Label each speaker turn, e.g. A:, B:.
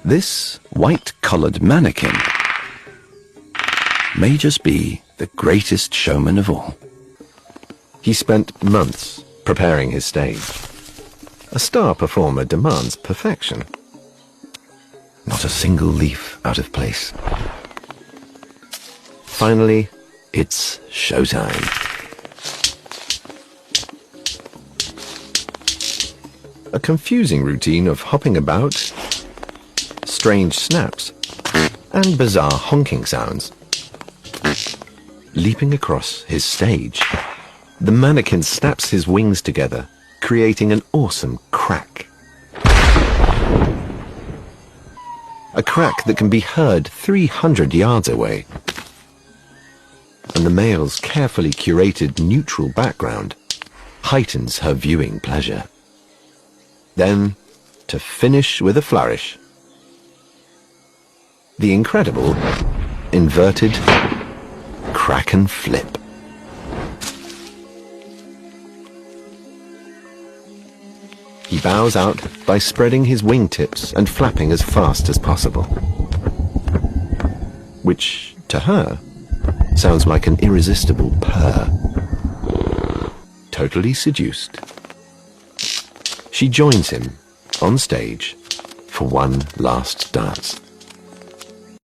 A: This white-collared mannequin may just be the greatest showman of all.
B: He spent months preparing his stage. A star performer demands perfection.
A: Not a single leaf out of place.
B: Finally, it's showtime. A confusing routine of hopping about, strange snaps, and bizarre honking sounds. Leaping across his stage, the mannequin snaps his wings together, creating an awesome crack. A crack that can be heard 300 yards away. And the male's carefully curated neutral background heightens her viewing pleasure. Then, to finish with a flourish, the incredible inverted crack and flip. He bows out by spreading his wingtips and flapping as fast as possible, which, to her, sounds like an irresistible purr. Totally seduced, she joins him on stage for one last dance.